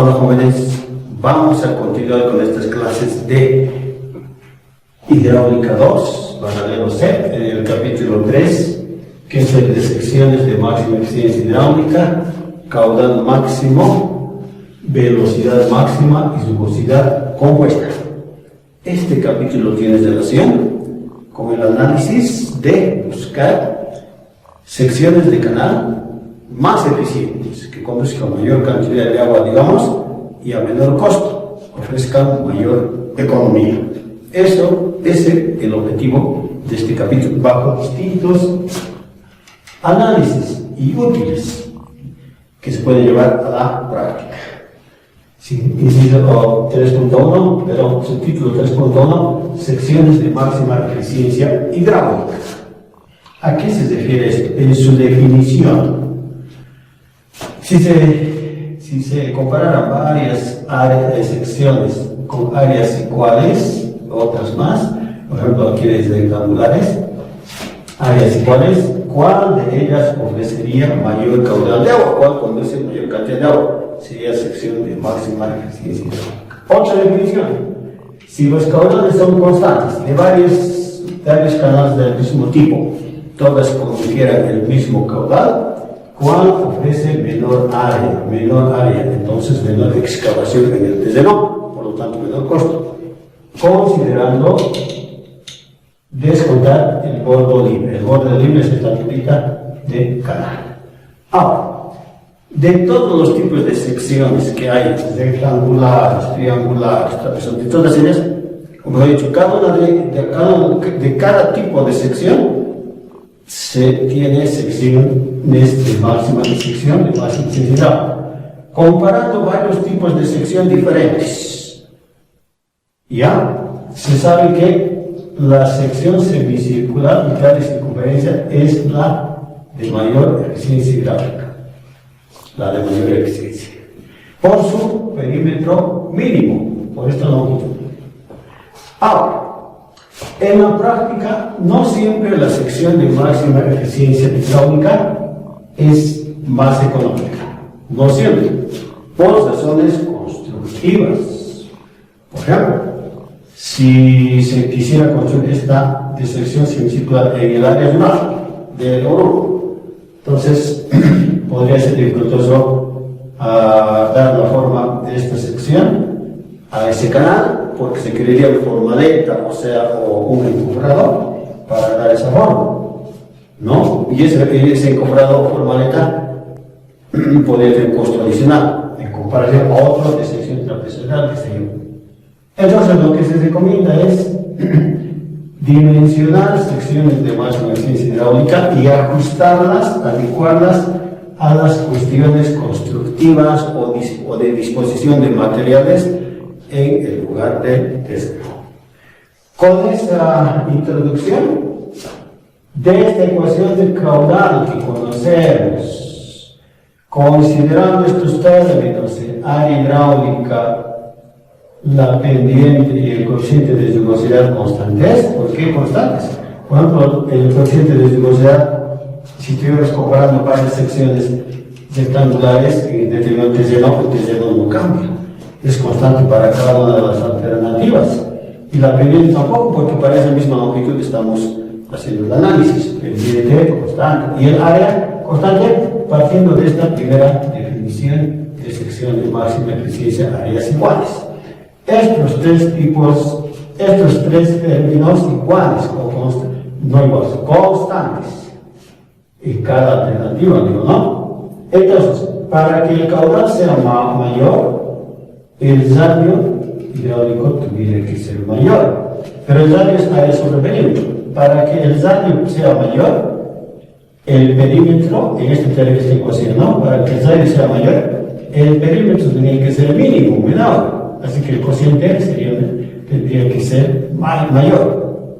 Hola jóvenes, vamos a continuar con estas clases de Hidráulica 2, paralelo C, en el capítulo 3, que es el de secciones de máxima eficiencia hidráulica, caudal máximo, velocidad máxima y rugosidad compuesta. Este capítulo tiene relación con el análisis de buscar secciones de canal más eficientes, que conduzcan mayor cantidad de agua, digamos, y a menor costo, ofrezcan mayor economía. Eso es el objetivo de este capítulo, bajo distintos análisis y útiles que se pueden llevar a la práctica. Sí, inciso 3.1, pero subtítulo 3.1, secciones de máxima eficiencia hidráulica. ¿A qué se refiere esto? En su definición, si se compararan varias áreas de secciones con áreas iguales, otras más, por ejemplo aquí desde rectangulares, áreas iguales, ¿cuál de ellas ofrecería mayor caudal de agua? ¿Cuál conduce mayor cantidad de agua? Sería sección de máxima eficiencia hidráulica. Otra definición: si los caudales son constantes de varios canales del mismo tipo, todas confieran el mismo caudal, ¿cuál ofrece menor área? Entonces menor excavación en el terreno, por lo tanto menor costo, considerando descontar el borde libre. El borde libre es esta tipita de canal. Ahora, de todos los tipos de secciones que hay, rectangulares, triangulares, trapezoidales, de todas ellas, como he dicho, de cada tipo de sección se tiene secciones de máxima sección, de máxima eficiencia. Comparando varios tipos de sección diferentes, ya se sabe que la sección semicircular, mitad de circunferencia, es la de mayor eficiencia hidráulica. La de mayor eficiencia, por su perímetro mínimo, por esta longitud. Ahora, en la práctica, no siempre la sección de máxima eficiencia hidráulica es más económica. No siempre, por razones constructivas. Por ejemplo, si se quisiera construir esta sección semicircular en el área rural de Oruro, entonces podría ser dificultoso dar la forma de esta sección a ese canal, porque se requeriría una formaleta, o un encofrado para dar esa forma, ¿no? Y ese encofrado o formaleta podría tener un costo adicional en comparación a otro de sección trapezoidal, que se yo. Entonces lo que se recomienda es dimensionar secciones de máxima eficiencia hidráulica y ajustarlas, adecuarlas a las cuestiones constructivas o de disposición de materiales en el lugar del terreno. Con esta introducción de esta ecuación del caudal que conocemos, considerando estos términos, área hidráulica, la pendiente y el coeficiente de rugosidad constantes. ¿Por qué constantes? Por ejemplo, el coeficiente de rugosidad, si estuviéramos comparando varias secciones rectangulares en determinado terreno, el terreno no cambia. Es constante para cada una de las alternativas. Y la pendiente tampoco, porque para esa misma longitud estamos haciendo el análisis. Pendiente constante. Y el área constante, partiendo de esta primera definición de sección de máxima eficiencia, áreas iguales. Estos tres términos iguales, no iguales, constantes en cada alternativa, digo, ¿no? Entonces, para que el caudal sea mayor, el radio hidráulico tuviera que ser mayor, pero el radio está ahí sobre el perímetro. Para que el radio sea mayor, el perímetro, en esta ecuación, ¿no? Para que el radio sea mayor, el perímetro tendría que ser mínimo, menor. Así que el cociente tendría que ser mayor,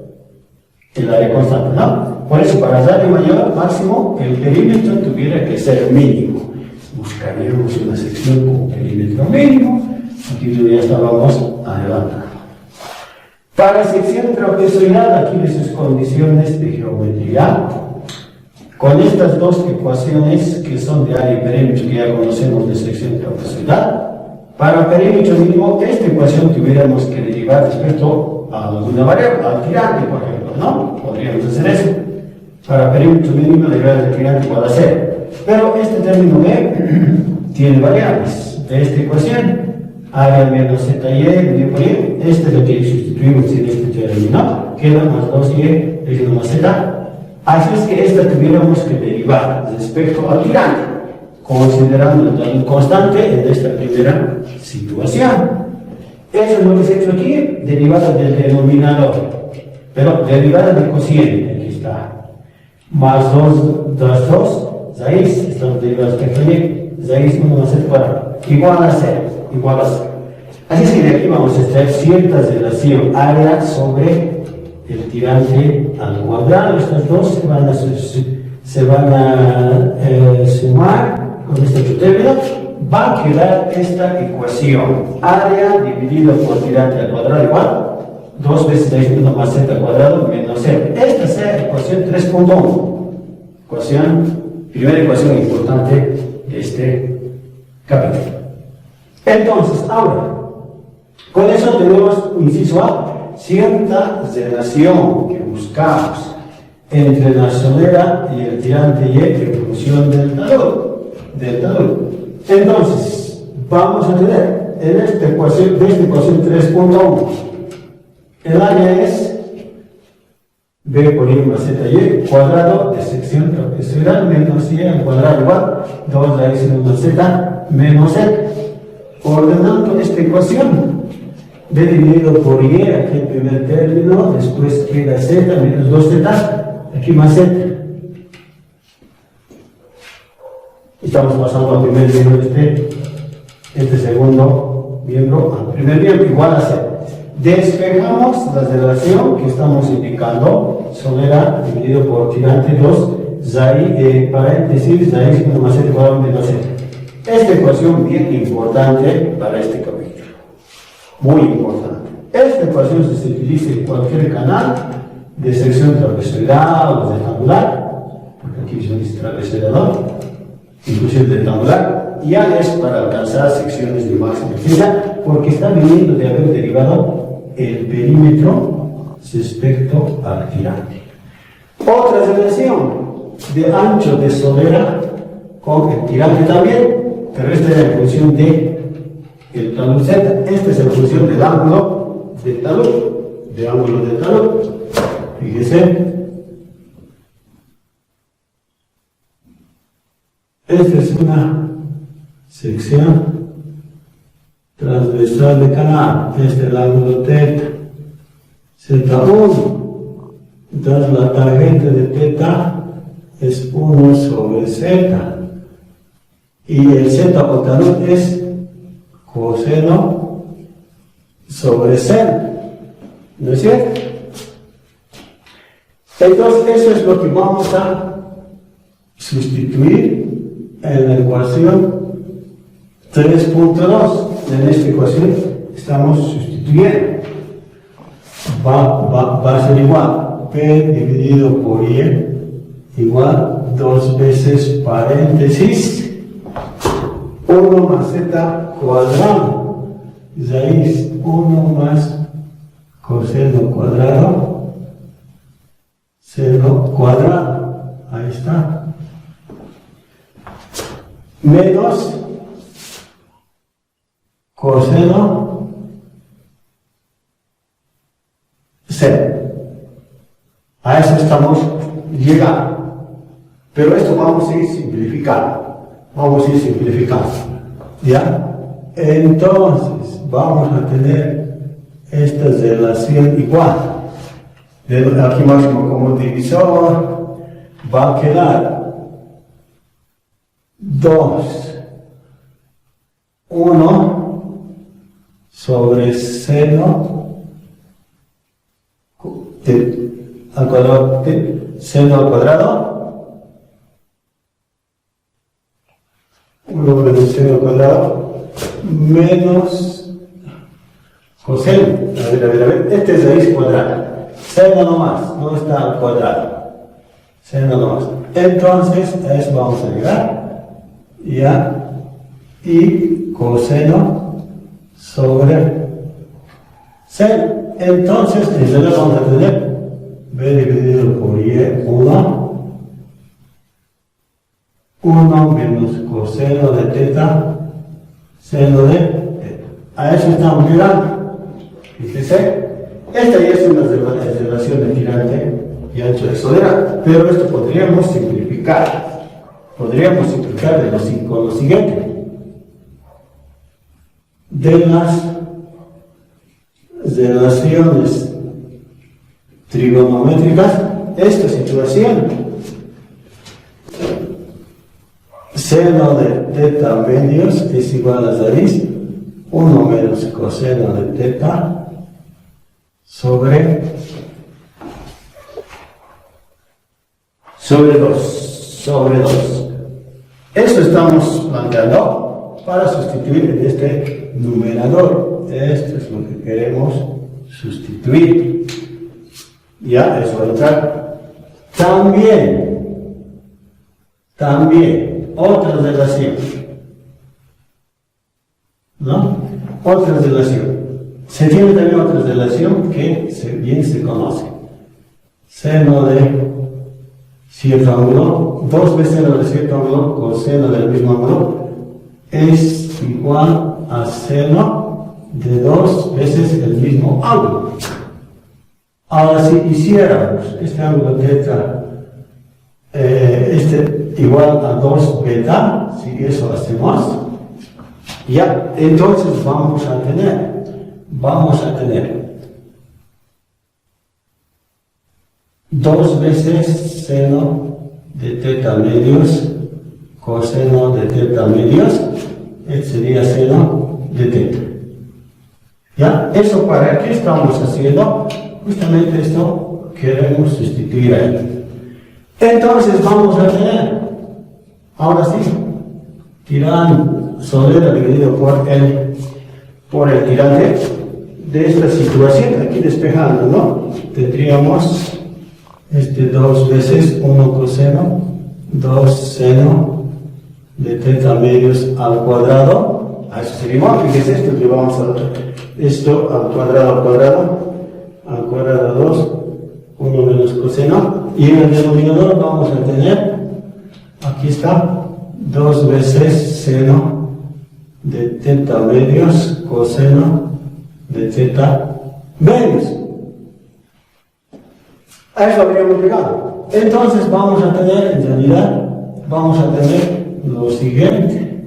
el área constante, ¿no? Por eso, para el radio mayor máximo, el perímetro tuviera que ser mínimo. Buscaríamos una sección con perímetro mínimo. Aquí ya estábamos adelantando. Para sección trapezoidal, aquí de sus condiciones de geometría, con estas dos ecuaciones que son de área y perímetro que ya conocemos de sección trapezoidal, Para perímetro mínimo, esta ecuación tuviéramos que derivar respecto a alguna variable, al tirante, por ejemplo, ¿no? Podríamos hacer eso. Para perímetro mínimo, derivar del tirante igual a 0. Pero este término B tiene variables de esta ecuación. Área menos ZY dividido por Y, este es lo que sustituimos en este término, queda más 2Y dividido más Z. Así es que esta tuviéramos que derivar respecto al tirante, considerando el tamaño constante en esta primera situación. Eso es lo que se ha hecho aquí, derivada del denominador, pero derivada del cociente, aquí está, más 2, 2, 6, estamos derivados respecto a Y, 6, 1 más Z cuadrado, igual a 0, igual a 0. Así es que de aquí vamos a extraer cierta relación área sobre el tirante al cuadrado. Estas dos se van a sumar con este otro término. Va a quedar esta ecuación. Área dividido por tirante al cuadrado igual 2 veces 1 más Z al cuadrado menos 0. Esta es la ecuación 3.1. Primera ecuación importante de este capítulo. Entonces, ahora, con eso tenemos, inciso A, cierta relación que buscamos entre la solera y el tirante Y en función del talud. Entonces, vamos a tener en esta ecuación 3.1, el área es B por Y más ZY cuadrado de sección trapezoidal menos Y al cuadrado igual 2 raíz de 1 Z menos Z. Ordenando esta ecuación, B dividido por Y, aquí el primer término, después queda Z menos 2Z, aquí más Z. Estamos pasando al primer miembro de este segundo miembro al primer miembro, igual a Z. Despejamos la relación que estamos indicando, solera dividido por tirante 2, paréntesis, raíz 1 más Z cuadrado menos Z. Esta ecuación bien importante para este capítulo. Muy importante. Esta ecuación se utiliza en cualquier canal de sección trapezoidal o rectangular, porque aquí se dice trapezoidal, ¿no? Inclusive rectangular, ya es para alcanzar secciones de máxima eficiencia, porque está viniendo de haber derivado el perímetro respecto al tirante. Otra relación de ancho de solera con el tirante también, pero esta es en función de el talud Z. Esta es en función del ángulo del talud, fíjese. Esta es una sección transversal de canal. Este es el ángulo θ, Z1. Entonces la tangente de θ es 1 sobre Z. Y el Z o talud es coseno sobre seno. ¿No es cierto? Entonces eso es lo que vamos a sustituir en la ecuación 3.2. En esta ecuación estamos sustituyendo. Va a ser igual P dividido por Y igual 2 veces paréntesis 1 más Z cuadrado raíz 1 más coseno cuadrado seno cuadrado. Ahí está. Menos coseno seno. A eso estamos llegando. Pero esto vamos a ir simplificando. ¿Ya? Entonces, vamos a tener esta relación igual. Aquí máximo como divisor va a quedar 2, 1 sobre seno al cuadrado, seno al cuadrado, 1 menos seno al cuadrado, menos coseno. A ver, este es raíz cuadrada. Seno nomás, no está al cuadrado. Seno nomás. Entonces, a eso vamos a llegar. Ya. Y coseno sobre seno. Entonces, en realidad vamos a tener b dividido por y1, 1 menos coseno de teta, seno de teta. A eso estamos mirando. Fíjese, esta ya es una relación de tirante y ancho de solera, pero esto podríamos simplificar. Podríamos simplificar con lo siguiente. De las relaciones trigonométricas, esta situación, seno de teta medios es igual a raíz 1 menos coseno de teta sobre 2. Esto estamos planteando para sustituir en este numerador. Esto es lo que queremos sustituir. Ya, eso va a entrar. También, otra relación. ¿No? Otra relación. Se tiene también otra relación que bien se conoce. Seno de cierto ángulo, 2 veces seno de cierto ángulo, coseno del mismo ángulo, es igual a seno de 2 veces el mismo ángulo. Ahora, si hiciéramos este ángulo teta, igual a 2 beta, si eso hacemos, ya, entonces vamos a tener 2 veces seno de teta medios, coseno de teta medios, sería seno de teta. ¿Ya? ¿Eso para qué estamos haciendo? Justamente esto queremos sustituir ahí. Entonces vamos a tener, ahora sí, tirante solera dividido por el tirante de esta situación, aquí despejando, ¿no? Tendríamos 2 veces 1 coseno, 2 seno de teta medios al cuadrado. A eso sería igual, fíjese, esto llevamos esto al cuadrado 2, 1 menos coseno, y en el denominador vamos a tener, aquí está, 2 veces seno de teta medios, coseno de teta medios. A eso habríamos llegado. Entonces vamos a tener, en realidad, lo siguiente.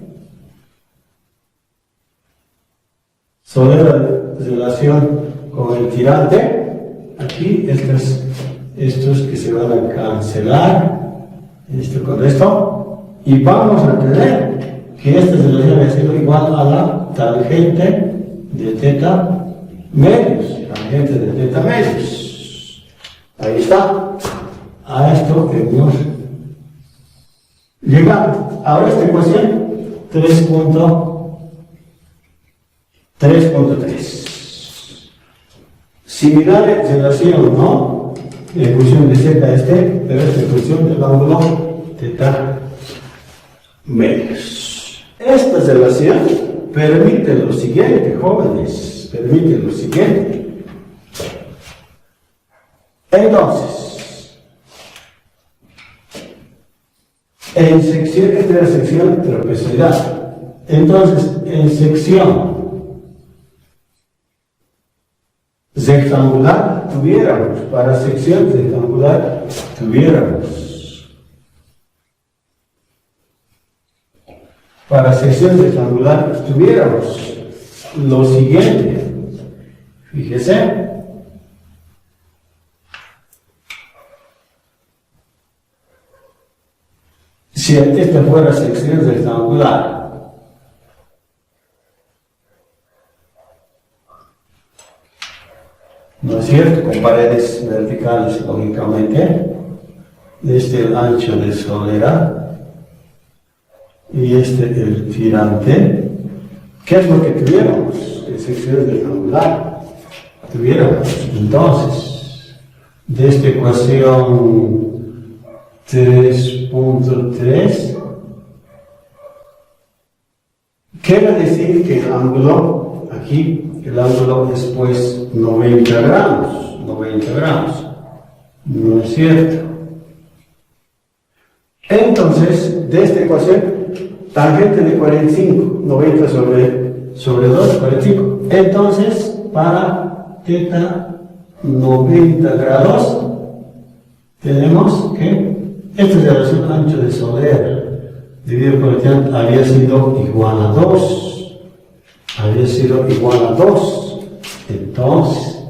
Sobre la relación con el tirante, aquí estos que se van a cancelar, esto con esto, y vamos a tener que esta relación va a ser igual a la tangente de teta medios. Ahí está. A esto hemos llegado. Ahora esta ecuación 3.3. Similar relación, ¿no? La ecuación de z pero esta ecuación del ángulo teta medios. Esta relación permite lo siguiente, jóvenes, Entonces, en sección, esta es la sección trapezoidal. Entonces, en sección rectangular tuviéramos, para sección rectangular tuviéramos, lo siguiente. Fíjese. Si esta fuera sección rectangular, ¿no es cierto? Con paredes verticales, lógicamente, el ancho de solera y el tirante. ¿Qué es lo que tuviéramos? En sección rectangular tuviéramos entonces de esta ecuación 3.3 quiere decir que el ángulo, aquí aquí el ángulo es pues 90 grados, 90 grados, ¿no es cierto? Entonces, de esta ecuación, tangente de 45, 90 sobre 2, 45. Entonces, para θ 90 grados, tenemos que esta relación ancho de Soler dividido por el tan había sido igual a 2. Había sido igual a 2. Entonces,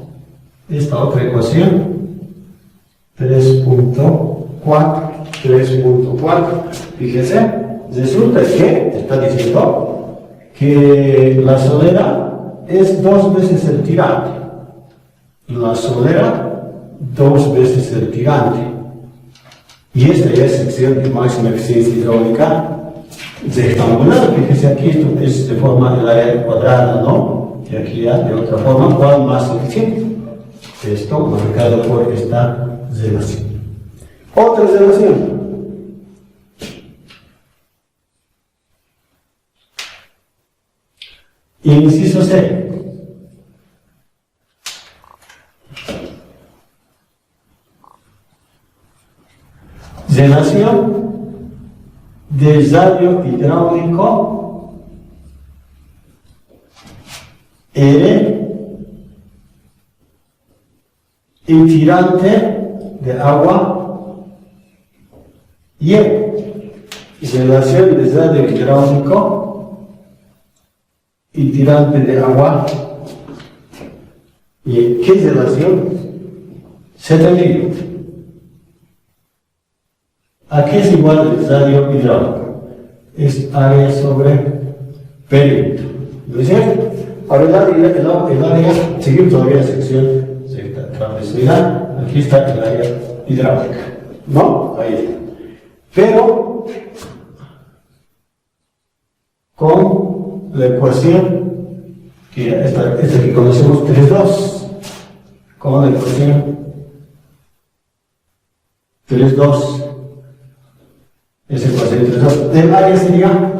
esta otra ecuación, 3.4, fíjese, resulta que está diciendo que la solera es 2 veces el tirante. La solera 2 veces el tirante. Y esta ya es sección de máxima eficiencia hidráulica rectangular. Fíjese aquí, esto es de forma del área cuadrada, ¿no? Y aquí ya de otra forma, ¿cuál más eficiente? Esto marcado por esta relación. Otra relación. Inciso C. Relación de radio hidráulico R y tirante de agua Y. Relación de radio hidráulico y tirante de agua Y. ¿Qué relación? Z medio. Aquí es igual el radio hidráulico. Es área sobre perímetro. ¿No es cierto? Ahora el área, seguimos todavía la sección de transversalidad. Aquí está el área hidráulica. ¿No? Ahí está. Pero con la ecuación esta que conocemos 3.2. Con la ecuación 3.2. Esa ecuación 3.2. El área sería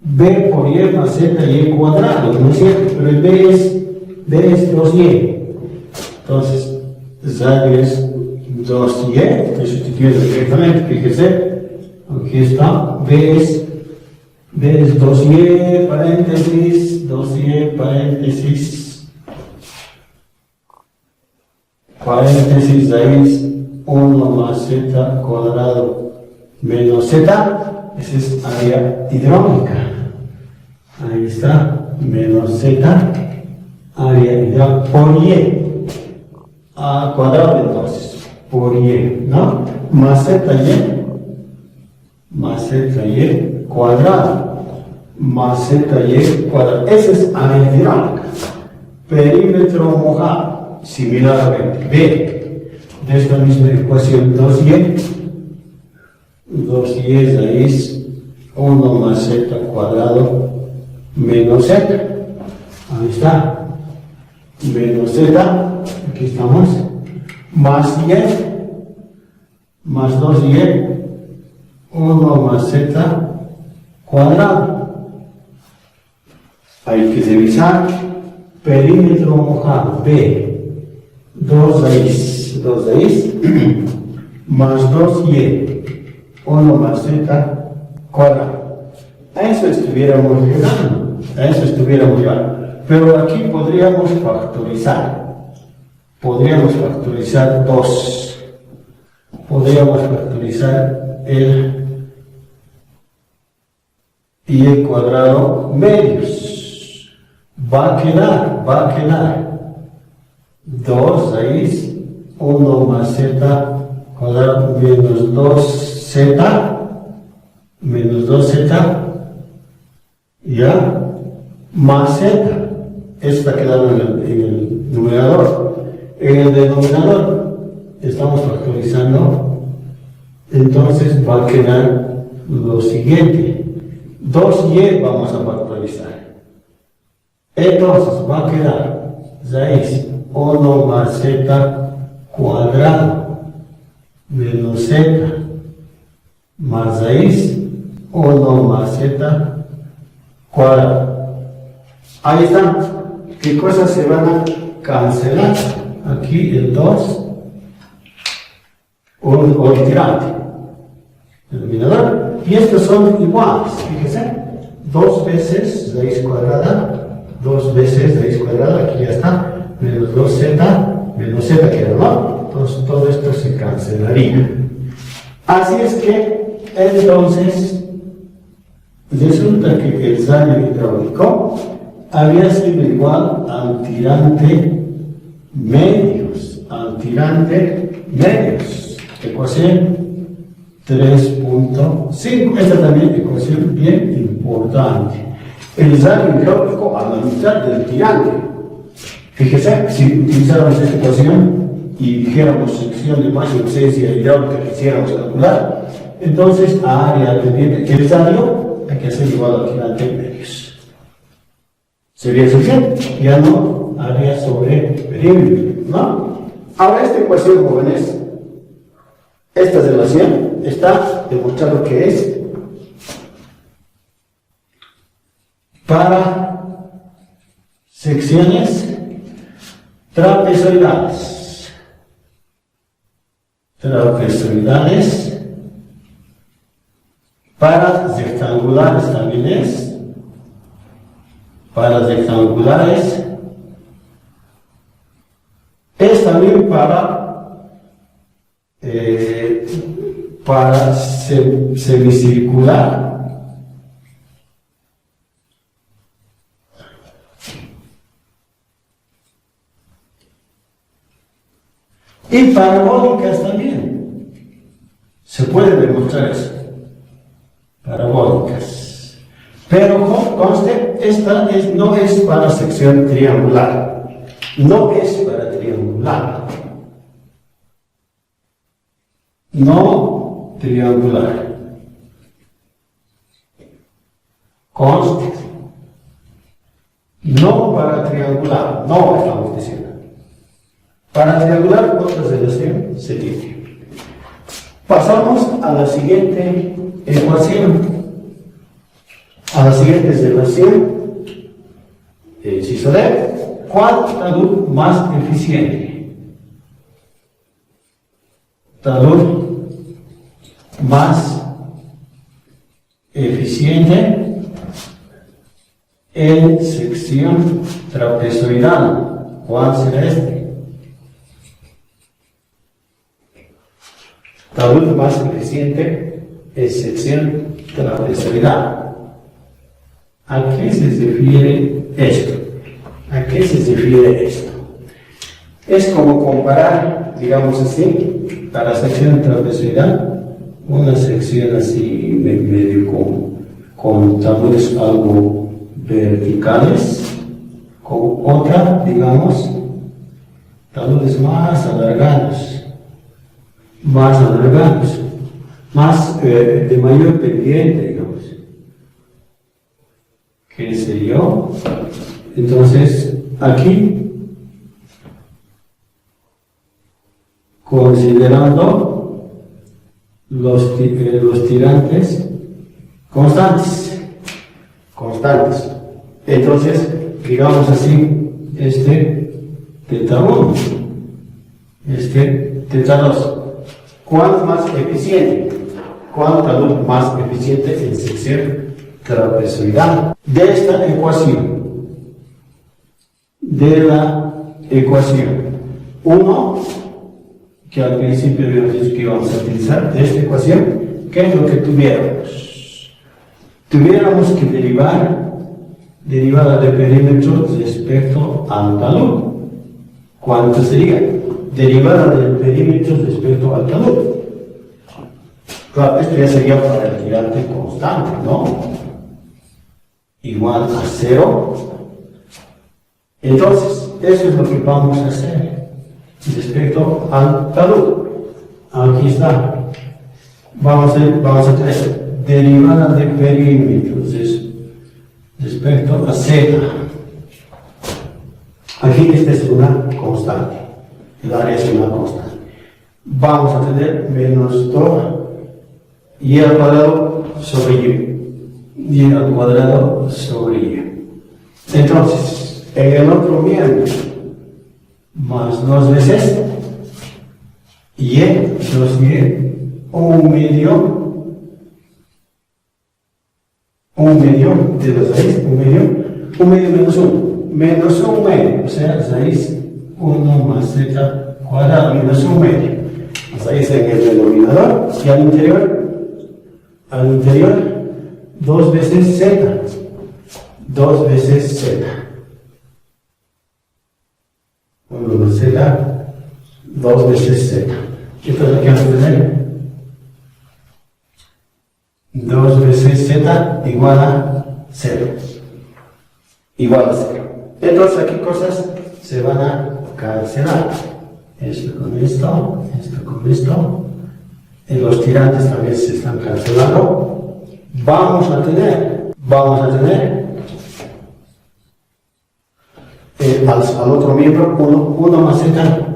B por Y más ZY cuadrado, ¿no es cierto? Pero el B es 2Y. Entonces, radio es 2Y, que sustituye directamente, fíjese. Aquí está, B es 2Y, paréntesis, 2Y, paréntesis, raíz 1 más Z cuadrado menos Z, esa es área hidráulica. Ahí está, menos Z, área hidráulica por Y, a cuadrado entonces, por Y, ¿no? Más ZY cuadrado, más ZY cuadrado, esa es área hidráulica. Perímetro mojado, similarmente, B. De esta misma ecuación 2y raíz 1 más z cuadrado menos z. Ahí está. Menos z, aquí estamos. Más y, más 2y, 1 más z cuadrado. Hay que revisar. Perímetro mojado, B. 2 raíz más 2y 1 más z cuadrado. A eso estuviéramos llegando, pero aquí podríamos factorizar 2, podríamos factorizar el y cuadrado medios, va a quedar 2 raíz 1 más z cuadrado menos 2z, ya, más z. Esto está quedando en el numerador. En el denominador estamos factorizando, entonces va a quedar lo siguiente. 2y vamos a factorizar. Entonces va a quedar raíz 1 más z cuadrado menos z más raíz 1 más z cuadrado. Ahí están. ¿Qué cosas se van a cancelar? Aquí el 2, o el tirante, el denominador. Y estos son iguales, fíjense. 2 veces raíz cuadrada, 2 veces raíz cuadrada, aquí ya está, menos 2z, menos z queda, ¿no? Entonces todo esto se cancelaría. Así es que, entonces, resulta que el daño hidráulico había sido igual al tirante medios, ecuación 3.5. Esta también ecuación bien importante. El daño hidráulico a la mitad del tirante. Fíjese, si utilizáramos esta ecuación y dijéramos sección de máxima eficiencia hidráulica que quisiéramos calcular, entonces a área pendiente, el daño hay que hacer igual al tirante medios. Sería suficiente, ya no área sobre perímetro, ¿no? Ahora esta ecuación, jóvenes, esta relación está demostrado que es para secciones trapezoidales. Para rectangulares también es. Para rectangulares es también para semicircular y parabólicas también. Se puede demostrar eso. Parabólicas. Pero conste, esta no es para sección triangular. No es para triangular. No triangular. Conste. No para triangular. No estamos diciendo. Para triangular, otra relación se tiene. Pasamos a la siguiente ecuación. A la siguiente relación. Inciso D. ¿Cuál talud más eficiente? Talud más eficiente en sección trapezoidal. ¿Cuál será este? Talud más eficiente en sección trapezoidal. ¿A qué se refiere esto? ¿A qué se refiere esto? Es como comparar, digamos así, para la sección trapezoidal, una sección así medio con taludes algo verticales, con otra, digamos, taludes más alargados, más de mayor pendiente, digamos. ¿Qué sé yo? Entonces, aquí, considerando los tirantes constantes. Entonces, digamos así, este teta 1, este teta 2. ¿Cuál más eficiente? ¿Cuál talud más eficiente en sección trapezoidal? De esta ecuación, de la ecuación 1, que al principio habíamos dicho que íbamos a utilizar, de esta ecuación, ¿qué es lo que tuviéramos? Tuviéramos que derivar derivada de perímetro respecto al talud. ¿Cuánto sería? Derivada del perímetro respecto al talud. Claro, esto ya sería para el tirante constante, ¿no? Igual a 0. Entonces, eso es lo que vamos a hacer respecto al talud. Aquí está. Vamos a tener derivada de perímetros respecto a z. Aquí esta es una constante. El área es una constante. Vamos a tener menos 2 y al cuadrado sobre y. Y al cuadrado sobre y. Entonces, en el otro miembro, más 2 veces y 2y, 1 medio de los raíz, 1 medio menos 1, menos 1 medio, o sea, raíz 1 más z cuadrado menos 1 medio. Raíz en el denominador y al interior 2 veces z, 2 veces z. 1 más z, 2 veces z. Entonces aquí vamos a tener 2 veces z igual a 0. Igual a 0. Entonces aquí cosas se van a cancelar. Esto con esto, esto con esto. En los tirantes también se están cancelando. Vamos a tener al otro miembro 1 más z,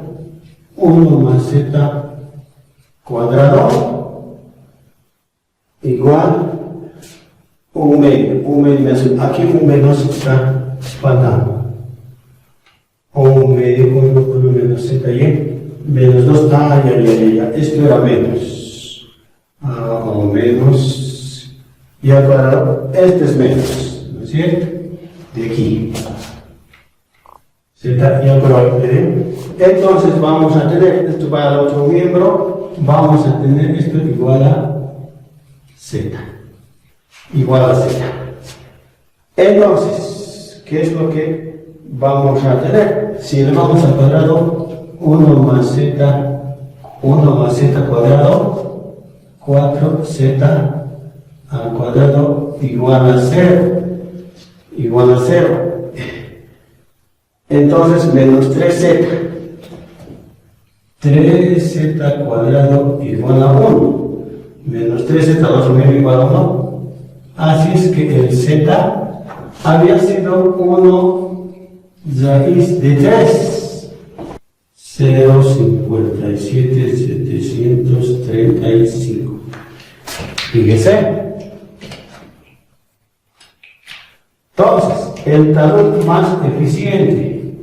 1 más z cuadrado igual 1 medio menos, aquí 1 menos está faltando. 1 medio con 1 menos z y menos 2, ya, esto era menos. Menos y al cuadrado, este es menos, ¿no es cierto? De aquí. Z y al cuadrado. Entonces vamos a tener, esto para el otro miembro, vamos a tener esto igual a z. Igual a z. Entonces, ¿qué es lo que vamos a tener? Si le vamos al cuadrado, 1 más z cuadrado, 4z al cuadrado igual a 0. Igual a 0. Entonces, menos 3z. 3z cuadrado igual a 1. Menos 3z al otro medio igual a 1. Así es que el z había sido 1 raíz de 3. 0,57,735. Fíjese. Entonces, el talud más eficiente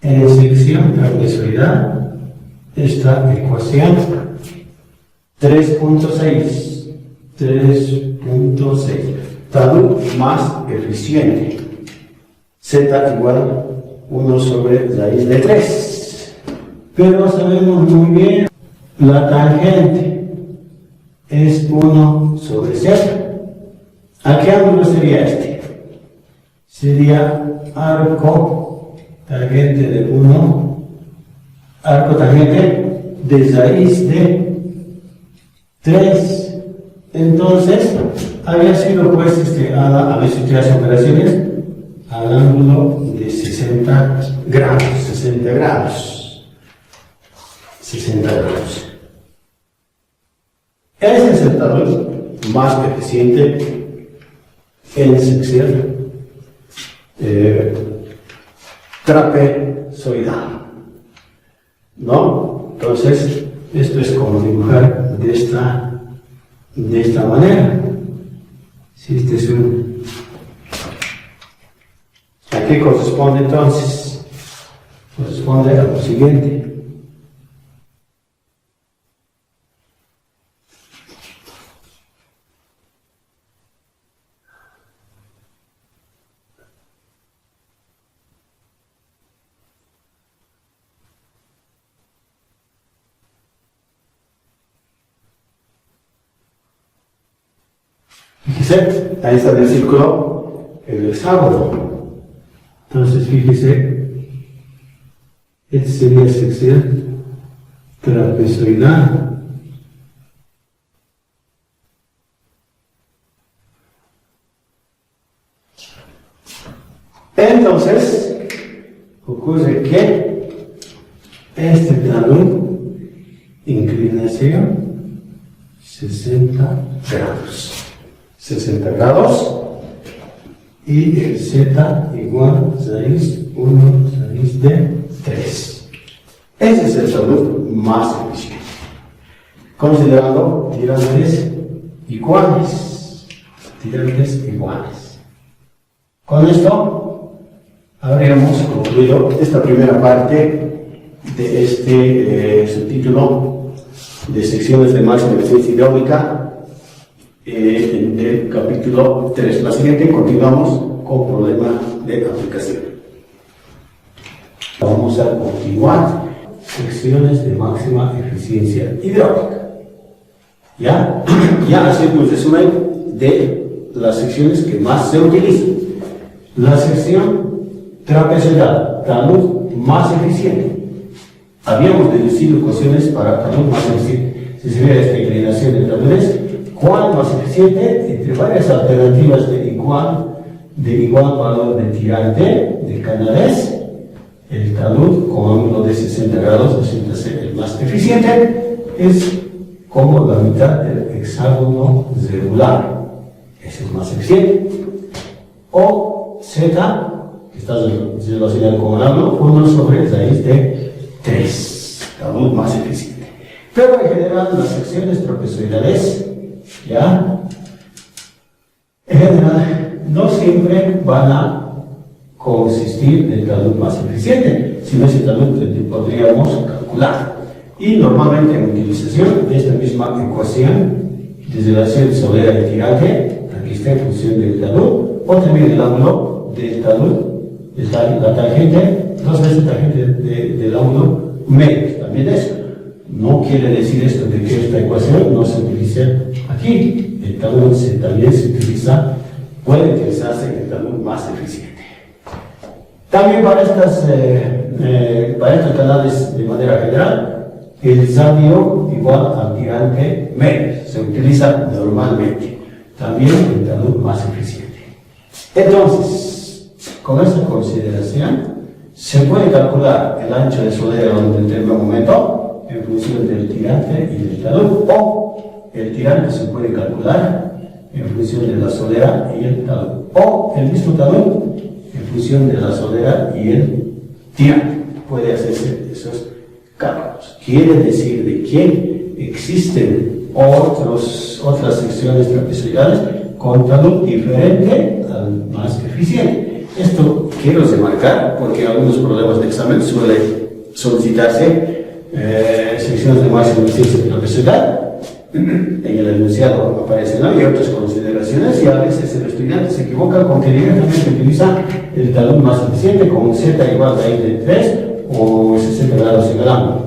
en sección trapezoidal, esta ecuación 3.6. Talud más eficiente. Z igual 1 sobre raíz de 3. Pero sabemos muy bien, la tangente es 1 sobre z. ¿A qué ángulo sería este? Sería arco tangente de 1, arco tangente de raíz de 3. Entonces, había sido pues a ver si usted hace operaciones al ángulo de 60 grados. 60 grados. Ese es el talud más eficiente en sección trapezoidal, ¿no? Entonces, esto es como dibujar de esta manera. Si este es un... ¿A qué corresponde entonces? Corresponde a lo siguiente. Fíjese, ahí está el círculo, el hexágono. Entonces, fíjese, esta sería sección trapezoidal. Entonces, ocurre que este talud, inclinación 60 grados. 60 grados y el z igual raíz 1 raíz de 3. Ese es el talud más eficiente, considerando tirantes iguales. Con esto habríamos concluido esta primera parte de este subtítulo de secciones de máxima eficiencia hidráulica del capítulo 3. La siguiente continuamos con problema de aplicación. Vamos a continuar secciones de máxima eficiencia hidráulica. Ya hacemos un resumen de las secciones que más se utilizan. La sección trapezoidal, talud más eficiente. Habíamos deducido ecuaciones para talud más eficiente. Si se ve esta inclinación de taludes, ¿cuál más eficiente? Entre varias alternativas de igual valor de tirante de canales, el talud con ángulo de 60 grados resulta ser el más eficiente. Es como la mitad del hexágono regular. Ese es más eficiente. O Z, que está relacionado con el ángulo, 1 sobre raíz de 3. Talud más eficiente. Pero en general las secciones trapezoidales, en general, no siempre van a consistir en talud más eficiente, sino ese talud podríamos calcular. Y normalmente en utilización de esta misma ecuación, desde la acción solera y tirante, aquí está en función del talud, o también el ángulo del talud, la tangente, 2 veces tangente del ángulo medio, también eso. No quiere decir esto de que esta ecuación no se utilice aquí. El talud también se utiliza, puede utilizarse en el talud más eficiente. También para estos canales de manera general, el radio igual al tirante medio se utiliza normalmente. También el talud más eficiente. Entonces, con esta consideración, se puede calcular el ancho de solera durante el determinado momento en función del tirante y del talud, o el tirante se puede calcular en función de la solera y el talud, o el mismo talud en función de la solera y el tirante. Puede hacerse esos cálculos. Quiere decir de que existen otras secciones trapezoidales con talud diferente al más eficiente. Esto quiero remarcar porque en algunos problemas de examen suele solicitarse secciones de máxima eficiencia trapezoidal. En el enunciado aparecen, ¿no? Y otras consideraciones, y a veces el estudiante se equivoca con que directamente utiliza el talud más eficiente con z igual a raíz de 3 o 60 grados en el ángulo,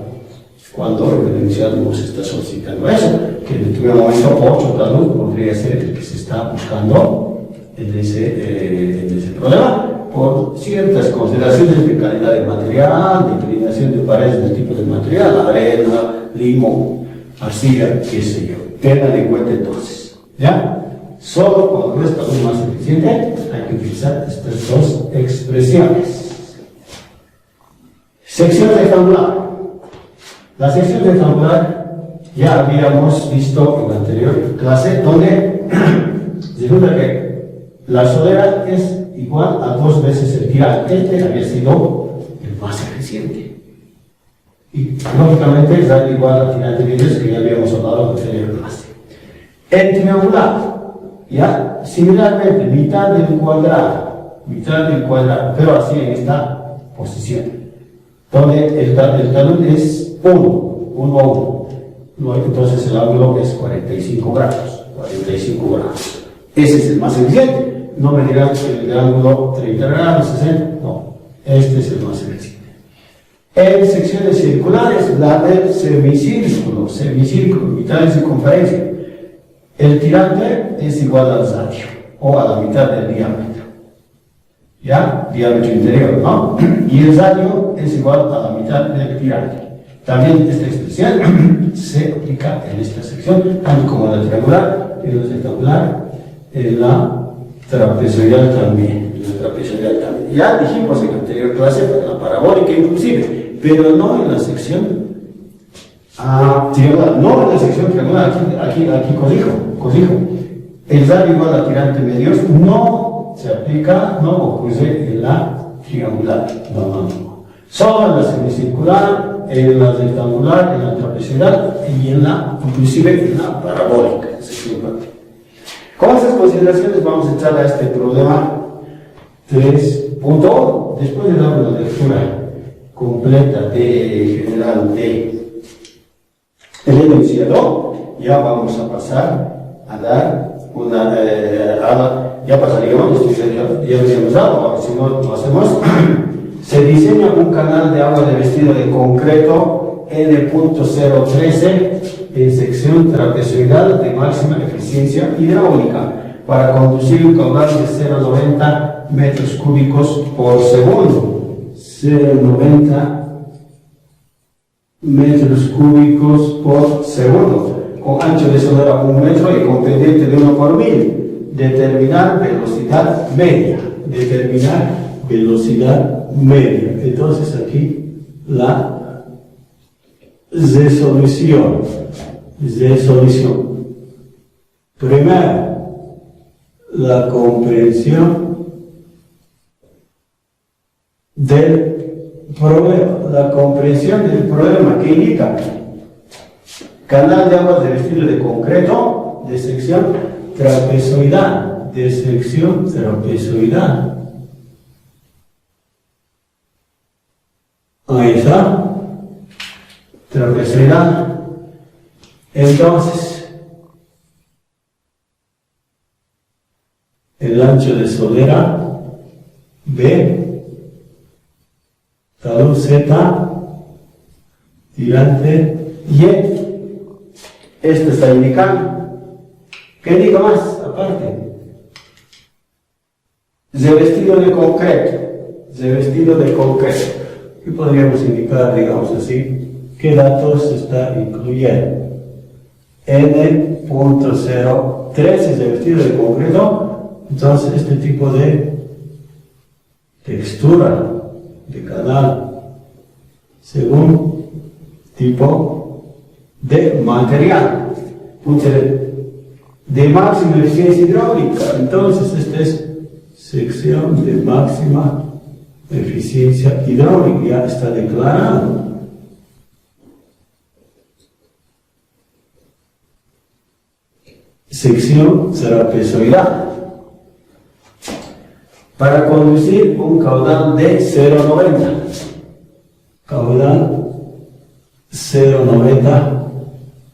cuando el enunciado no se está solicitando eso, que en determinado momento 8 talud podría ser el que se está buscando en ese problema, por ciertas consideraciones de calidad del material, de inclinación de paredes del tipo de material, arena, limo, arcilla, qué sé yo. Tengan en cuenta entonces, ¿ya? Solo cuando es talud más eficiente hay que utilizar estas dos expresiones. Sección rectangular. La sección rectangular ya habíamos visto en la anterior clase, donde resulta que la solera es igual a 2 veces el tirante. Este había sido el más eficiente. Y lógicamente es igual al tirante medio, que ya habíamos hablado en la anterior clase. El triangular, ya similarmente, mitad del cuadrado, pero así en esta posición, donde el talud es 1 a 1. Entonces el ángulo es 45 grados. Ese es el más eficiente. No me dirán que el ángulo 30 grados, 60, no. Este es el más eficiente. En secciones circulares, la del semicírculo, mitad de circunferencia. El tirante es igual al radio, o a la mitad del diámetro. ¿Ya? Diámetro interior, ¿no? Y el radio es igual a la mitad del tirante. También esta expresión se aplica en esta sección, tanto como en la triangular, en la rectangular, en la trapezoidal también. Ya dijimos en la anterior clase, la parabólica inclusive, pero no en la sección triangular, no en la sección triangular, aquí cosijo. El radio igual a tirante medios no se aplica, no ocurre en la triangular, no. Solo en la semicircular, en la rectangular, en la trapezoidal y inclusive en la parabólica. Con estas consideraciones vamos a entrar a este problema 3.1. Después de dar una lectura completa de general de el enunciado, ya vamos a pasar a dar una, ya pasaríamos, ya habíamos dado, ahora si no lo hacemos, se diseña un canal de agua de vestido de concreto N.013 en sección trapezoidal de máxima eficiencia hidráulica para conducir un caudal de 0,90 metros cúbicos por segundo. 0,90 metros cúbicos por segundo, con ancho de soldadura 1 metro y con pendiente de 1 por 1000. Determinar velocidad media. Determinar velocidad media. Entonces aquí la resolución. Primero, la comprensión del problema. La comprensión del problema que indica canal de aguas de vestido de concreto de sección trapezoidal. De sección trapezoidal. Ahí está. Trapezoidal. Entonces, el ancho de solera B, talud Z, tirante Y. Esto está indicando. ¿Qué digo más? Aparte. Revestido de concreto. Revestido de concreto. ¿Qué podríamos indicar, digamos así? ¿Qué datos se está incluyendo? N.013 revestido de concreto. Entonces, este tipo de textura de canal según tipo de material de máxima eficiencia hidráulica. Entonces esta es sección de máxima eficiencia hidráulica, ya está declarado. Sección trapezoidal para conducir un caudal de 0,90. Caudal 0,90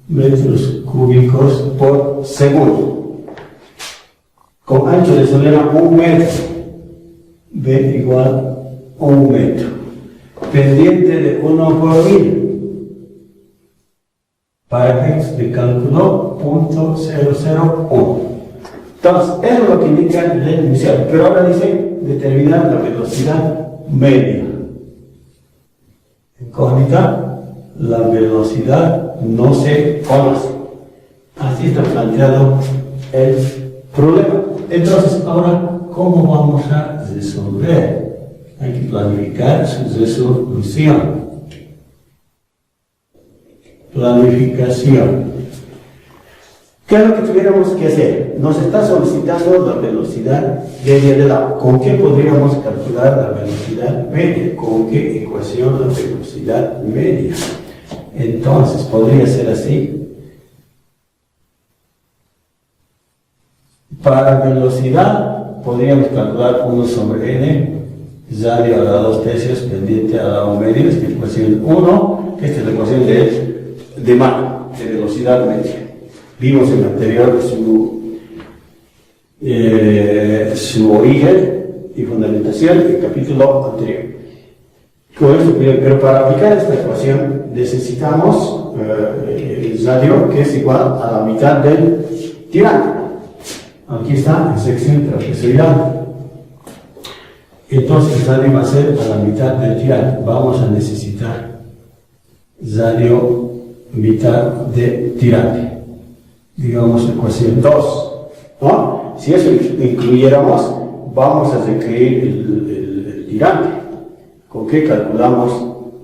metros cúbicos por segundo. Con ancho de solera 1 metro. B igual 1 metro. Pendiente de 1 por 1000. Para X de cálculo .001. Entonces, eso es lo que indica el enunciado. Pero ahora dice determinar la velocidad media. Incógnita, la velocidad no se conoce. Así está planteado el problema. Entonces, ahora, ¿cómo vamos a resolver? Hay que planificar su resolución. Planificación. ¿Qué es lo que tuviéramos que hacer? Nos está solicitando la velocidad media del agua. ¿Con qué podríamos calcular la velocidad media? ¿Con qué ecuación la velocidad media? Entonces, podría ser así. Para velocidad, podríamos calcular 1 sobre n, radio a la 2/3, pendiente a la 1/2, esta ecuación 1, esta es la ecuación de Mach, de velocidad media. Vimos en el anterior su origen y fundamentación en el capítulo anterior. Con esto, pero para aplicar esta ecuación necesitamos el radio que es igual a la mitad del tirante. Aquí está en sección trapezoidal. Entonces el radio va a ser a la mitad del tirante. Vamos a necesitar radio mitad de tirante. Digamos ecuación 2, ¿no? Si eso incluyéramos, vamos a requerir el tirante. ¿Con qué calculamos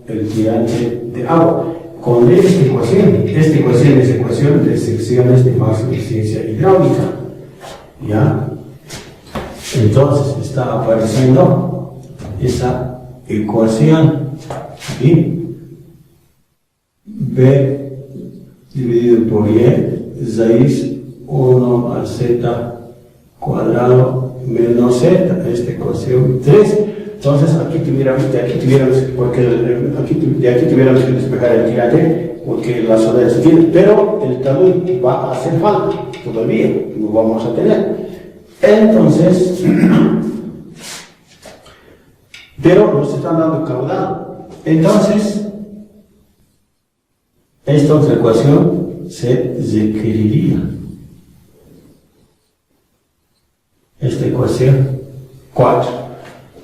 el tirante de agua? Con esta ecuación. Esta ecuación es ecuación de secciones de máxima eficiencia hidráulica. ¿Ya? Entonces está apareciendo esa ecuación. ¿Sí? B dividido por Y. Raíz 1 al z cuadrado menos z, esta ecuación 3. Entonces aquí tuviéramos, de aquí tuviéramos que despejar el tirante, porque la zona se tiene, pero el talud va a hacer falta, todavía lo vamos a tener. Entonces, pero nos están dando caudal. Entonces, esta otra ecuación se requeriría. Esta ecuación 4.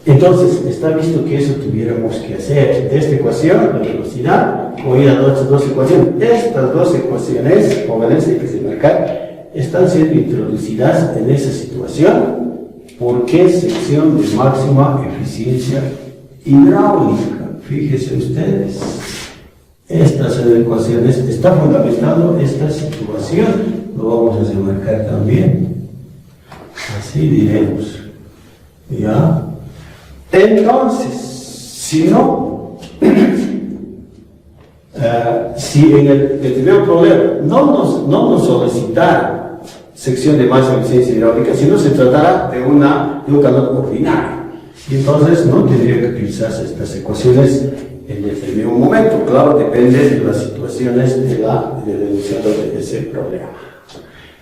Entonces, está visto que eso tuviéramos que hacer. De esta ecuación, la velocidad, voy a dos ecuaciones. Estas dos ecuaciones, pónganse que se marcar, están siendo introducidas en esa situación. ¿Por qué sección de máxima eficiencia hidráulica? Fíjense ustedes. Estas ecuaciones está fundamentando esta situación. Lo vamos a remarcar también. Así diremos. ¿Ya? Entonces, si no, si en el primer problema no nos solicitara sección de máxima eficiencia hidráulica, sino se tratará de un calor ordinario. Y entonces no tendría que utilizarse estas ecuaciones en el primer momento. Claro, depende de las situaciones del enunciado de ese problema.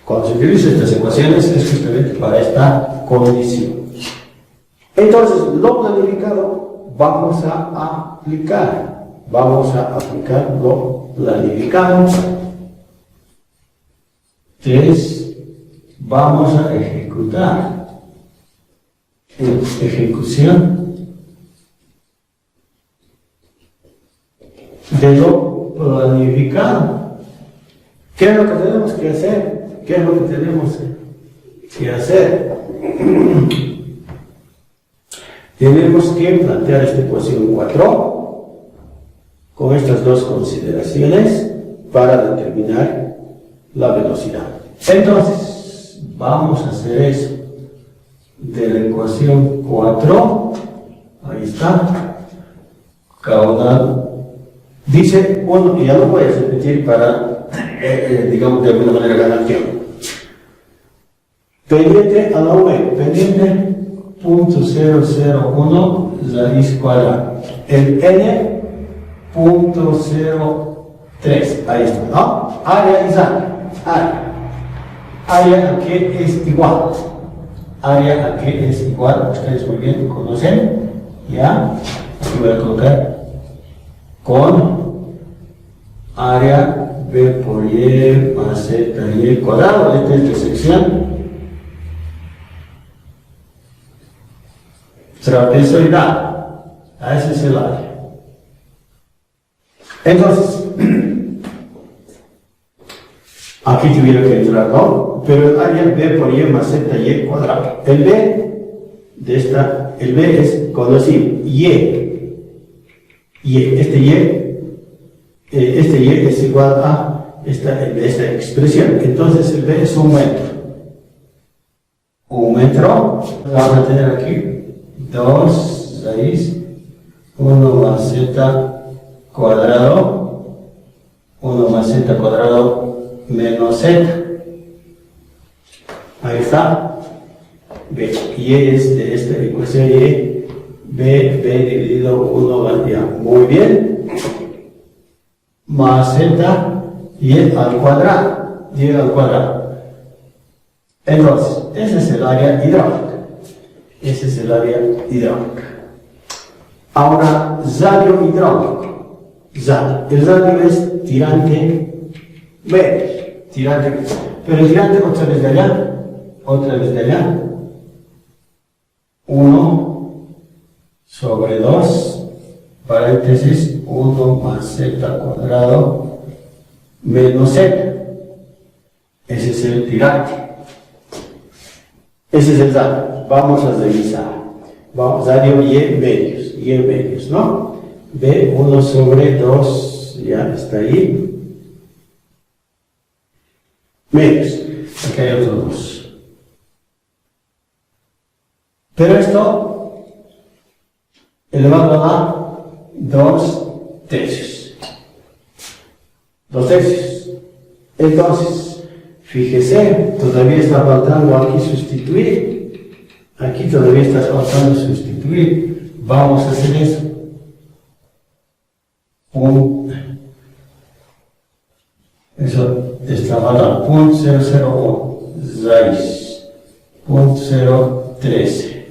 Cuando se utilizan estas ecuaciones es justamente para esta condición. Entonces, lo planificado vamos a aplicar. Vamos a aplicar lo planificado. 3. Vamos a ejecutar. En ejecución de lo planificado. ¿Qué es lo que tenemos que hacer? ¿Qué es lo que tenemos que hacer? Tenemos que plantear esta ecuación 4 con estas dos consideraciones para determinar la velocidad. Entonces, vamos a hacer eso. De la ecuación 4, ahí está, caudal, dice, bueno, ya lo voy a repetir para, digamos, de alguna manera ganar tiempo. Pendiente a la V, pendiente 0.001 raíz cuadrada. El n 0.03, ahí está, ¿no? Área y área a que es igual. Área a que es igual, ustedes muy bien conocen, ¿ya? Aquí voy a colocar con área b por y más z y cuadrado. Esta es la sección trapezoidal. Ese es el área. Entonces, aquí tuviera que entrar, ¿no? Pero el área b por y más z y cuadrado. El b de esta, el b es conocido. Este y es igual a esta expresión. Entonces el b es un metro. Un metro, vamos a tener aquí 2 raíz 1 más z cuadrado, 1 más z cuadrado menos z. Ahí está. B. Y es de esta ecuación y b dividido 1 valdría muy bien. Más z y al cuadrado. Y al cuadrado. Entonces, ese es el área hidráulica. Ese es el área hidráulica. Ahora, radio hidráulico. El radio es tirante B. Tirante B. Pero el tirante otra vez de allá. 1 sobre 2, paréntesis, 1 más z cuadrado menos z. Ese es el tirante. Ese es el radio. Vamos a revisar. Radio y medios, ¿no? B 1 sobre 2, ya está ahí. Medios. Aquí hay otros 2. Pero esto elevado a 2 tercios. 2 tercios. Entonces, fíjese, todavía está faltando aquí sustituir. Aquí todavía está faltando sustituir. Vamos a hacer eso. Eso está faltando. 001. 013.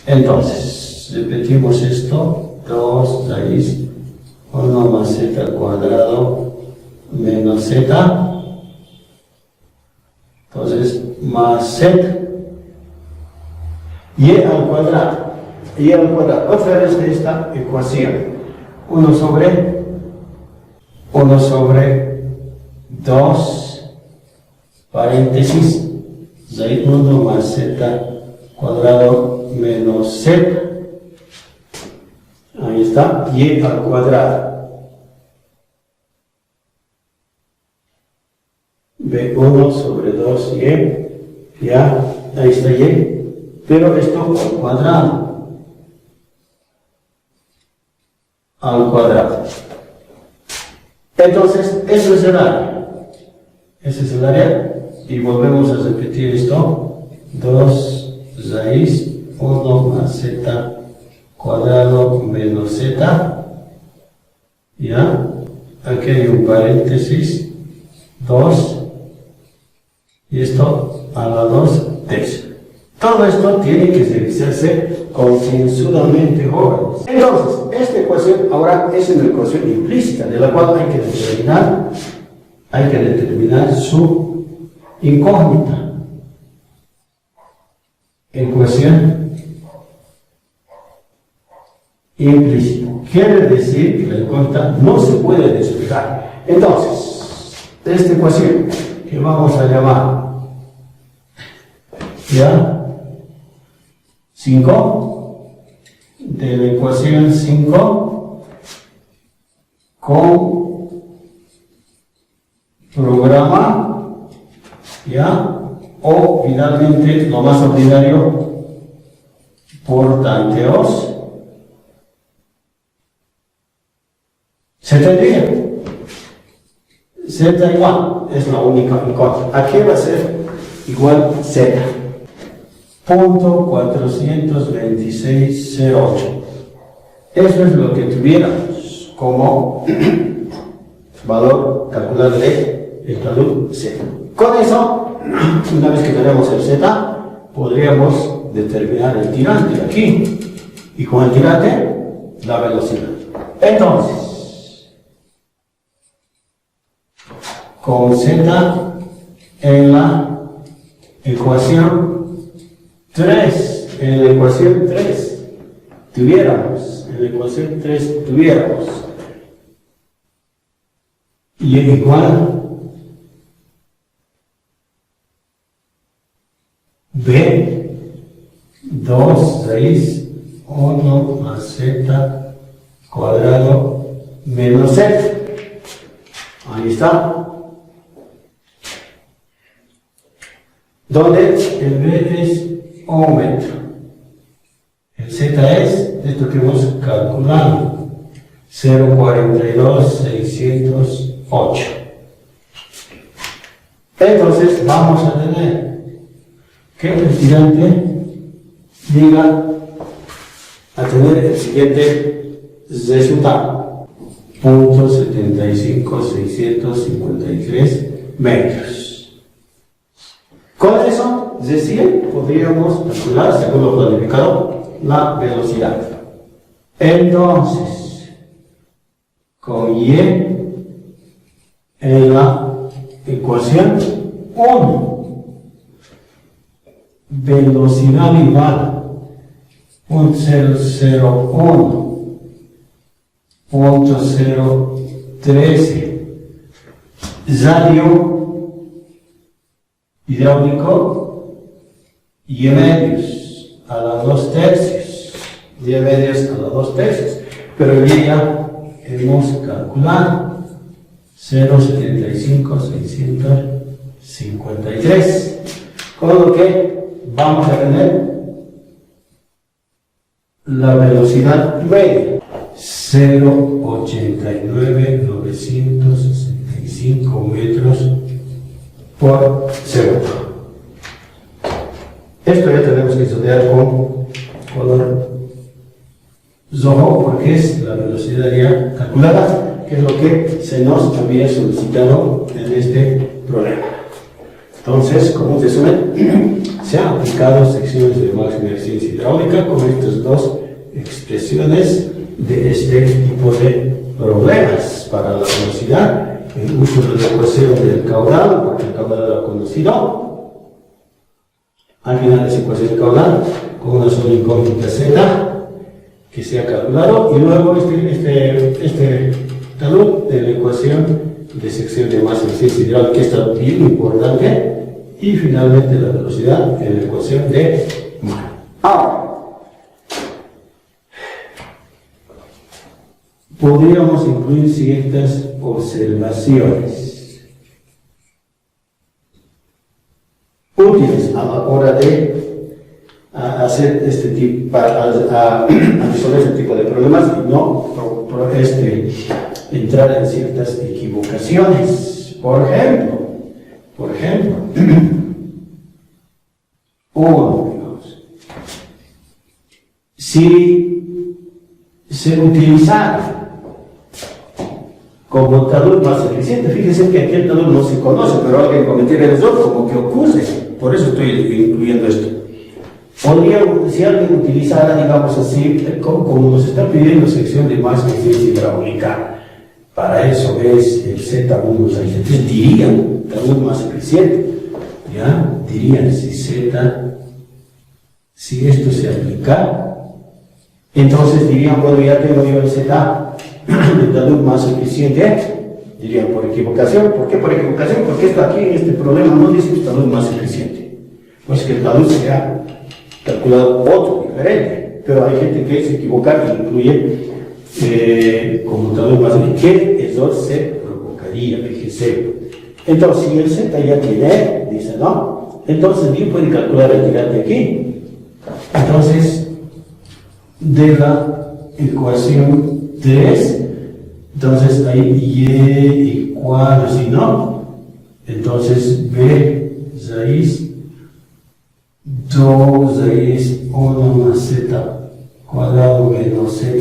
Entonces, repetimos esto. 2 raíz 1 más z al cuadrado menos z. Entonces, más z. Y al cuadrado. Y al cuadrado. Otra vez de esta ecuación. 1 sobre 2 paréntesis. Raíz 1 más z cuadrado menos z. Ahí está. Y al cuadrado. B1 sobre 2y. Ya. Ahí está y. Pero esto al cuadrado. Al cuadrado. Entonces, eso es el área. Ese es el área. Y volvemos a repetir esto. 2 raíz 1 más z cuadrado menos z. Ya. Aquí hay un paréntesis. 2. Y esto a la 2 tercios. Todo esto tiene que realizarse concienzudamente, jóvenes. Entonces, esta ecuación ahora es una ecuación implícita, de la cual hay que determinar su incógnita. Ecuación implícita. Quiere decir que la incógnita no se puede despejar. Entonces, esta ecuación que vamos a llamar ya 5, de la ecuación 5 con programa, ya, o finalmente lo más ordinario por tanteos, se tendría z igual, es la única incógnita. Aquí va a ser igual z. Punto 426.08. Eso es lo que tuviéramos como valor calcular de el talud z. Con eso, una vez que tenemos el z, podríamos determinar el tirante aquí. Y con el tirante, la velocidad. Entonces, con z en la ecuación 3, en la ecuación 3 tuviéramos y igual b 2 raíz 1 más z cuadrado menos z. Ahí está. Donde el b es un metro. El z es esto que hemos calculado. 0.42.608. Entonces vamos a tener que el tirante llega a tener el siguiente resultado. 0.75.653 metros. Con eso, recién podríamos calcular, según lo planificado, la velocidad. Entonces, con y en la ecuación 1, velocidad igual 0.013 radio hidráulico y medios a la 2 tercios. Y medios a la 2 tercios. Pero ya hemos calculado 0.75.653. Con lo que vamos a tener la velocidad media. 0.89.965 metros por segundo. Esto ya tenemos que estudiar con color rojo porque es la velocidad ya calculada, que es lo que se nos había solicitado en este problema. Entonces, como un resumen, se han aplicado secciones de máxima eficiencia hidráulica con estas dos expresiones de este tipo de problemas para la velocidad, el uso de la ecuación del caudal, porque el caudal era conocido. Al final de esa ecuación del caudal, con una sola incógnita z, que se ha calculado, y luego este talón de la ecuación de sección de masa eficiencia hidráulica, que está bien importante, y finalmente la velocidad en la ecuación de mar. Ahora, podríamos incluir ciertas observaciones útiles a la hora de hacer este tipo, a resolver este tipo de problemas y no entrar en ciertas equivocaciones. Por ejemplo, si se utilizara como talón más eficiente, fíjense que aquí el talón no se conoce, pero alguien cometió el error, como que ocurre, por eso estoy incluyendo esto. Si alguien utilizara, digamos así, como nos está pidiendo sección de máxima eficiencia hidráulica, para eso es el Z1, entonces dirían talón más eficiente, ¿ya? Dirían si esto se aplica, entonces dirían, bueno, ya tengo yo el Z, el talón más eficiente, dirían por equivocación. ¿Por qué por equivocación? Porque esto aquí en este problema no dice el talón más eficiente, pues que el talón se ha calculado otro diferente, pero hay gente que se equivoca y incluye como talón más eficiente. ¿Qué error se provocaría? Fíjese. Entonces, si el Z ya tiene, dice, ¿no? Entonces bien puede calcular el tirante aquí. Entonces, de la ecuación 3, entonces hay y igual, así, ¿no? Entonces b raíz 2 raíz 1 más z cuadrado menos z,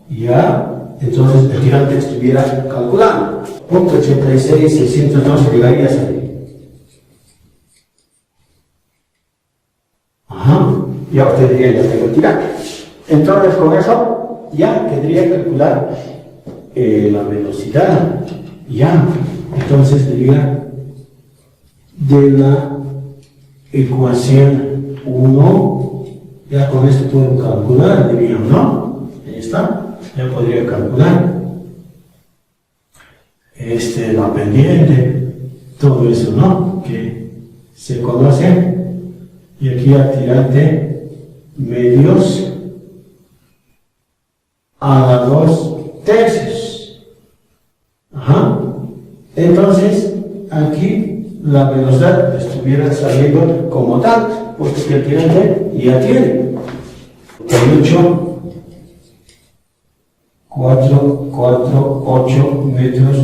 ya, entonces el tirante estuviera calculando. Punto 86, 612 llegarías ahí. Ajá, ya usted diría, ya tengo el tirante. Entonces con eso ya tendría que calcular la velocidad, ya. Entonces diría de la ecuación 1, ya con esto puedo calcular, dirían, ¿no? Ahí está, ya podría calcular la pendiente, todo eso, ¿no? Que se conoce, y aquí al tirante medios a 2/3. Ajá. Entonces, aquí la velocidad estuviera saliendo como tal, porque el tirante ya tiene 8,448 metros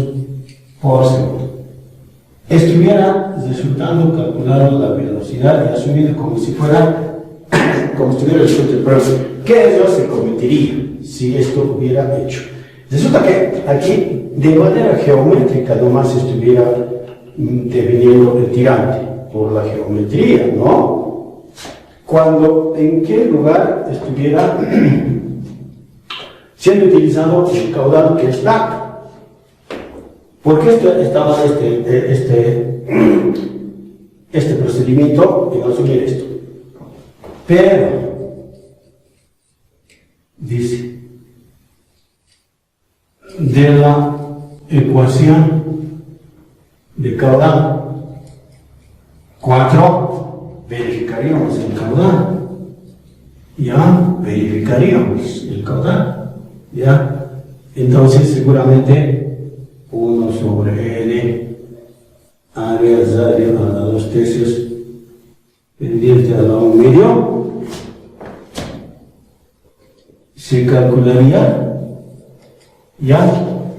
por segundo. Estuviera resultando calculando la velocidad y asumiendo como si estuviera resuelto el problema. ¿Qué error se cometería si esto hubiera hecho? Resulta que aquí, de manera geométrica, nomás estuviera definiendo el tirante por la geometría, ¿no? Cuando, ¿en qué lugar estuviera siendo utilizado el caudal que es DAC? ¿Por qué estaba este procedimiento en asumir esto? Pero, dice, de la ecuación de caudal 4, verificaríamos el caudal, ya, verificaríamos el caudal, ya, entonces seguramente 1 sobre n área radio a la 2/3 pendiente a la 1/2 se calcularía ya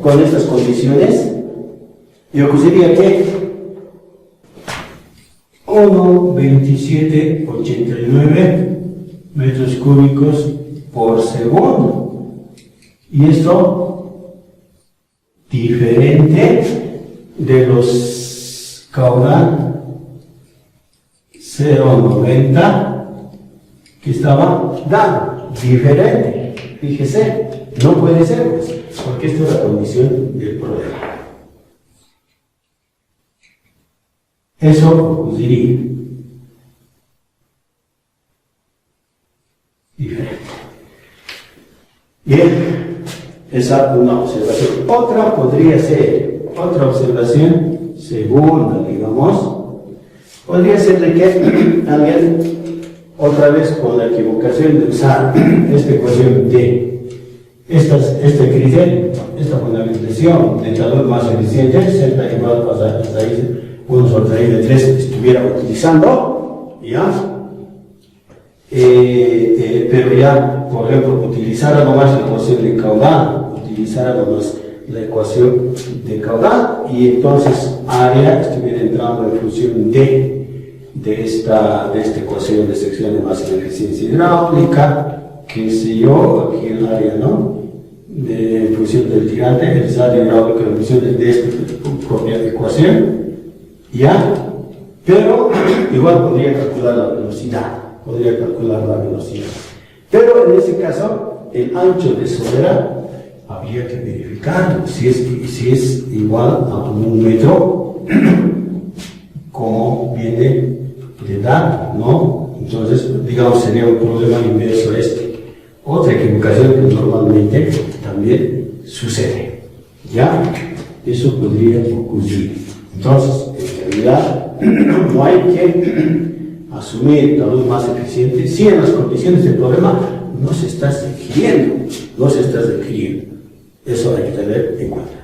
con estas condiciones y ocurriría que 1,2789 metros cúbicos por segundo. Y esto diferente de los caudal 0,90 que estaba dando. Diferente. Fíjese, no puede ser, pues, porque esta es la condición del problema. Eso ocurriría. Diferente. Bien, esa es una observación. Otra podría ser, otra observación, segunda, digamos, podría ser de que alguien, otra vez con la equivocación de usar esta ecuación de este criterio, esta fundamentación de calor más eficiente, Z igual a raíz 1 sobre raíz de 3, estuviera utilizando, ¿ya? Pero ya, por ejemplo, utilizara nomás la ecuación de caudal, utilizara nomás la ecuación de caudal, y entonces área estuviera entrando en función de esta ecuación de sección de masa de eficiencia hidráulica, qué sé yo, aquí el área, ¿no? En función del tirante, el área hidráulica en función de esta propia ecuación, ¿ya? Pero igual podría calcular la velocidad. Pero en ese caso, el ancho de solera habría que verificar si es igual a 1 metro, como viene de dar, ¿no? Entonces, digamos, sería un problema inverso a este. Otra equivocación que normalmente también sucede, ¿ya? Eso podría ocurrir. Entonces, en realidad, no hay que asumir la luz más eficiente si en las condiciones del problema no se está requiriendo. Eso hay que tener en cuenta.